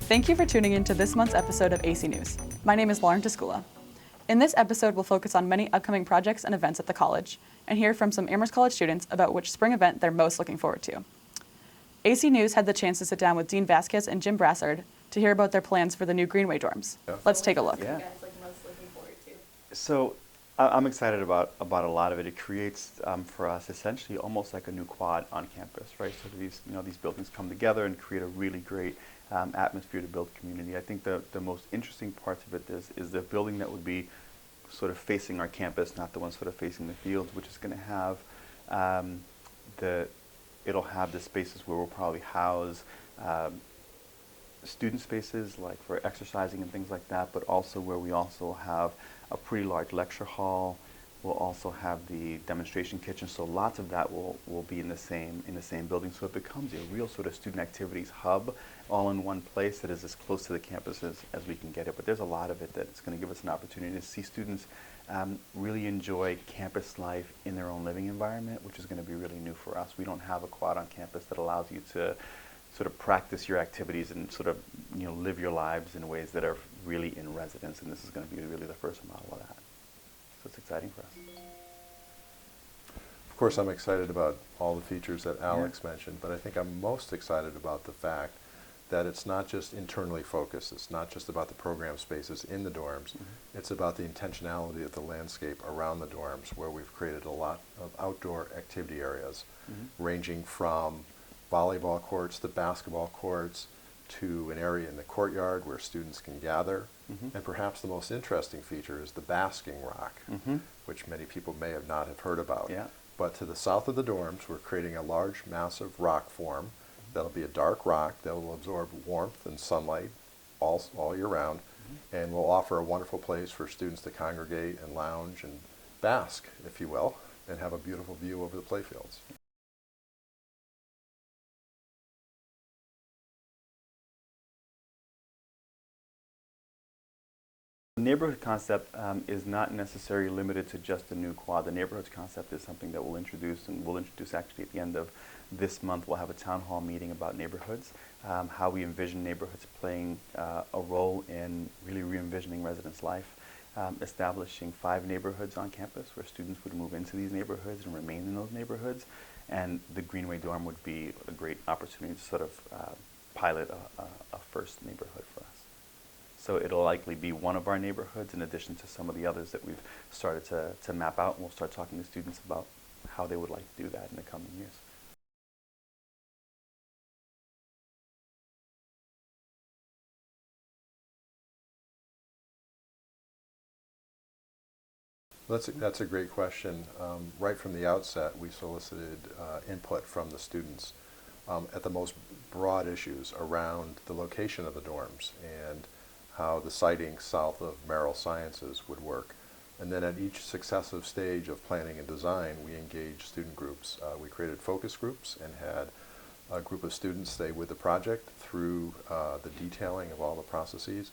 Thank you for tuning in to this month's episode of AC News. My name is Lauren Tuscula. In this episode, we'll focus on many upcoming projects and events at the college and hear from some Amherst College students about which spring event they're most looking forward to. AC News had the chance to sit down with Dean Vasquez and Jim Brassord to hear about their plans for the new Greenway dorms. Let's take a look. Yeah. So I'm excited about a lot of it. It creates for us essentially almost like a new quad on campus, right? So these buildings come together and create a really great atmosphere to build community. I think the most interesting parts of it is the building that would be sort of facing our campus, not the one sort of facing the fields, which is going to have it'll have the spaces where we'll probably house student spaces like for exercising and things like that, but also where we also have a pretty large lecture hall. We'll also have the demonstration kitchen, so lots of that will be in the same building. So it becomes a real sort of student activities hub, all in one place that is as close to the campus as we can get it. But there's a lot of it that's going to give us an opportunity to see students really enjoy campus life in their own living environment, which is going to be really new for us. We don't have a quad on campus that allows you to sort of practice your activities and sort of live your lives in ways that are really in residence, and this is going to be really the first model of that. So it's exciting for us. Of course, I'm excited about all the features that Alex mentioned, but I think I'm most excited about the fact that it's not just internally focused. It's not just about the program spaces in the dorms. It's about the intentionality of the landscape around the dorms, where we've created a lot of outdoor activity areas, ranging from volleyball courts to basketball courts to an area in the courtyard where students can gather. And perhaps the most interesting feature is the basking rock, which many people may not have heard about. But to the south of the dorms, we're creating a large, massive rock form that'll be a dark rock that will absorb warmth and sunlight all year round, and will offer a wonderful place for students to congregate and lounge and bask, if you will, and have a beautiful view over the playfields. The neighborhood concept is not necessarily limited to just a new quad. The neighborhoods concept is something that we'll introduce, and we'll introduce actually at the end of this month. We'll have a town hall meeting about neighborhoods, how we envision neighborhoods playing a role in really re-envisioning residents' life, establishing 5 neighborhoods on campus where students would move into these neighborhoods and remain in those neighborhoods, and the Greenway dorm would be a great opportunity to sort of pilot a first neighborhood for us. So it'll likely be one of our neighborhoods in addition to some of the others that we've started to map out, and we'll start talking to students about how they would like to do that in the coming years. That's a great question. Right from the outset, we solicited input from the students at the most broad issues around the location of the dorms and how the siting south of Merrill Sciences would work. And then at each successive stage of planning and design, we engaged student groups. We created focus groups and had a group of students stay with the project through the detailing of all the processes.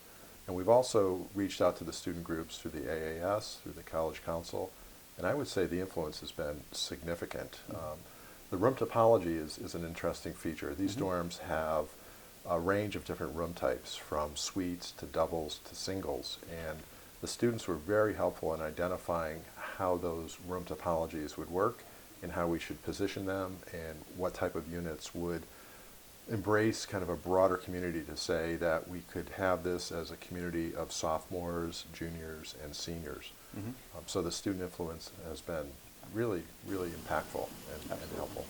And we've also reached out to the student groups through the AAS, through the College Council, and I would say the influence has been significant. The room topology is an interesting feature. These dorms have a range of different room types, from suites to doubles to singles, and the students were very helpful in identifying how those room topologies would work and how we should position them and what type of units would embrace kind of a broader community to say that we could have this as a community of sophomores, juniors, and seniors. So the student influence has been really, really impactful and helpful.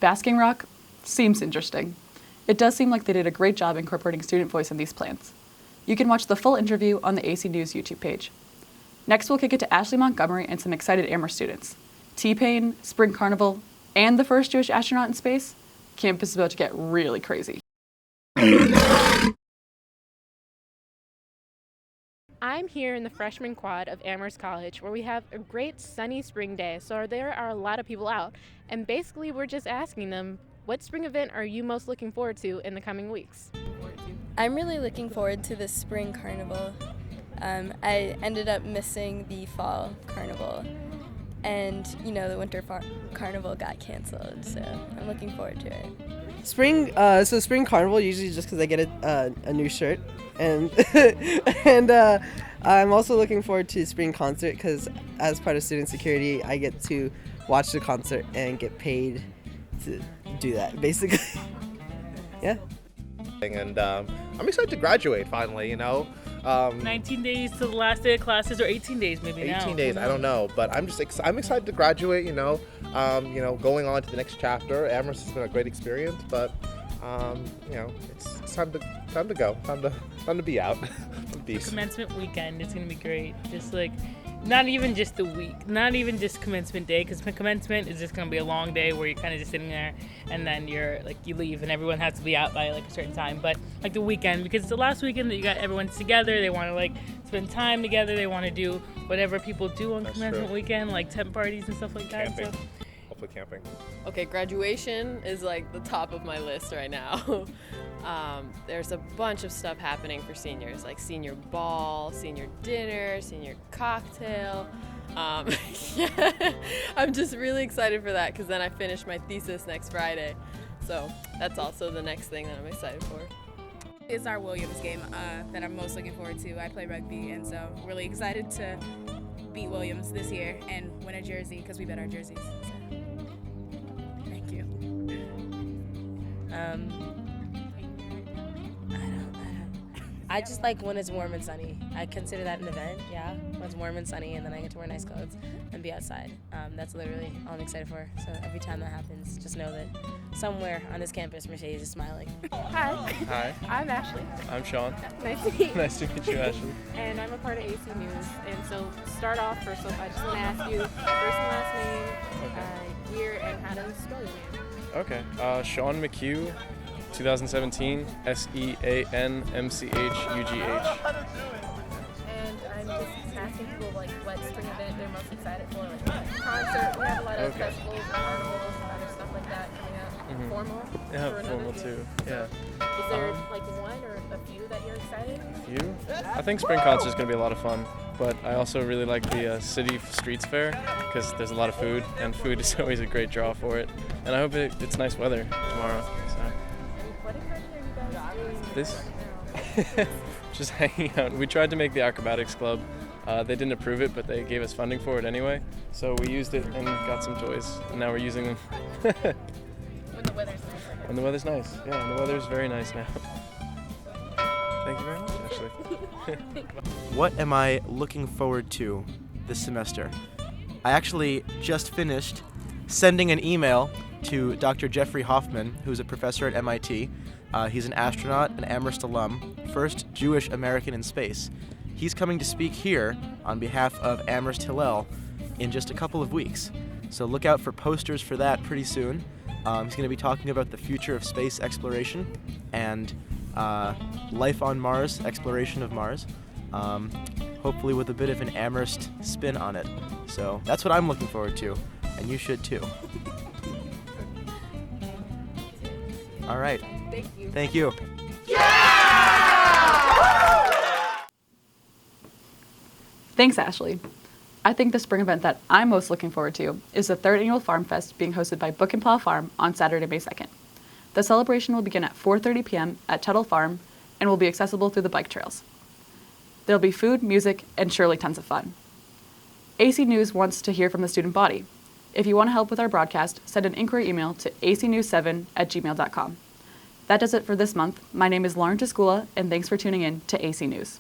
Basking rock seems interesting. It does seem like they did a great job incorporating student voice in these plans. You can watch the full interview on the AC News YouTube page. Next, we'll kick it to Ashley Montgomery and some excited Amherst students. T-Pain, Spring Carnival, and the first Jewish astronaut in space. Campus is about to get really crazy. I'm here in the freshman quad of Amherst College, where we have a great sunny spring day, so there are a lot of people out. And basically, we're just asking them, what spring event are you most looking forward to in the coming weeks? I'm really looking forward to the spring carnival. I ended up missing the fall carnival, And, the winter carnival got canceled, so I'm looking forward to it. Spring carnival usually just because I get a new shirt, and and I'm also looking forward to spring concert because as part of student security, I get to watch the concert and get paid to do that, basically. Yeah. And I'm excited to graduate finally, 19 days to the last day of classes, or 18 days maybe 18 now. days, I don't know, but I'm excited to graduate, going on to the next chapter. Amherst has been a great experience, but it's time to go, time to be out. Peace. Commencement weekend is going to be great. Just like, not even just the week, not even just commencement day, because commencement is just going to be a long day where you're kind of just sitting there and then you leave and everyone has to be out by like a certain time. But like the weekend, because it's the last weekend that you got everyone together, they want to like spend time together, they want to do whatever people do on commencement weekend, like tent parties and stuff like that. Camping. So. Hopefully camping. Okay, graduation is like the top of my list right now. There's a bunch of stuff happening for seniors, like senior ball, senior dinner, senior cocktail. Yeah, I'm just really excited for that because then I finish my thesis next Friday. So that's also the next thing that I'm excited for. It's our Williams game that I'm most looking forward to. I play rugby, and so really excited to beat Williams this year and win a jersey because we bet our jerseys. So. Thank you. I just like when it's warm and sunny. I consider that an event, yeah. When it's warm and sunny and then I get to wear nice clothes and be outside. That's literally all I'm excited for. So every time that happens, just know that somewhere on this campus, Mercedes is smiling. Hi. Hi. I'm Ashley. I'm Sean. Nice to meet you. Nice to meet you, Ashley. And I'm a part of AC News. And so start off first off, I just want to ask you first and last name, year, and how to spell your name. Okay. Sean McHugh, 2017, SEANMCHUGH. And I'm just asking people like what spring event they're most excited for. Like concert, we have a lot of festivals, carnivals, and other stuff like that coming up. Mm-hmm. Formal? Yeah, for formal another too. few. Yeah. Is there like one or a few that you're excited? You? I think spring concert is going to be a lot of fun, but I also really like the city streets fair because there's a lot of food, and food is always a great draw for it. And I hope it's nice weather tomorrow. So. What exactly are you guys doing This? right now? Just hanging out. We tried to make the acrobatics club. They didn't approve it, but they gave us funding for it anyway. So we used it and got some toys, and now we're using them. When the weather's nice. When the weather's nice. Yeah, and the weather's very nice now. Thank you very much, Ashley. What am I looking forward to this semester? I actually just finished sending an email to Dr. Jeffrey Hoffman, who's a professor at MIT. He's an astronaut, an Amherst alum, first Jewish American in space. He's coming to speak here on behalf of Amherst Hillel in just a couple of weeks. So look out for posters for that pretty soon. He's going to be talking about the future of space exploration and life on Mars, exploration of Mars, hopefully with a bit of an Amherst spin on it. So that's what I'm looking forward to, and you should too. All right. Thank you. Thank you. Thanks, Ashley. I think the spring event that I'm most looking forward to is the 3rd Annual Farm Fest being hosted by Book and Plow Farm on Saturday, May 2nd. The celebration will begin at 4:30 p.m. at Tuttle Farm and will be accessible through the bike trails. There'll be food, music, and surely tons of fun. AC News wants to hear from the student body. If you want to help with our broadcast, send an inquiry email to acnews7@gmail.com. That does it for this month. My name is Lauren Tascula, and thanks for tuning in to AC News.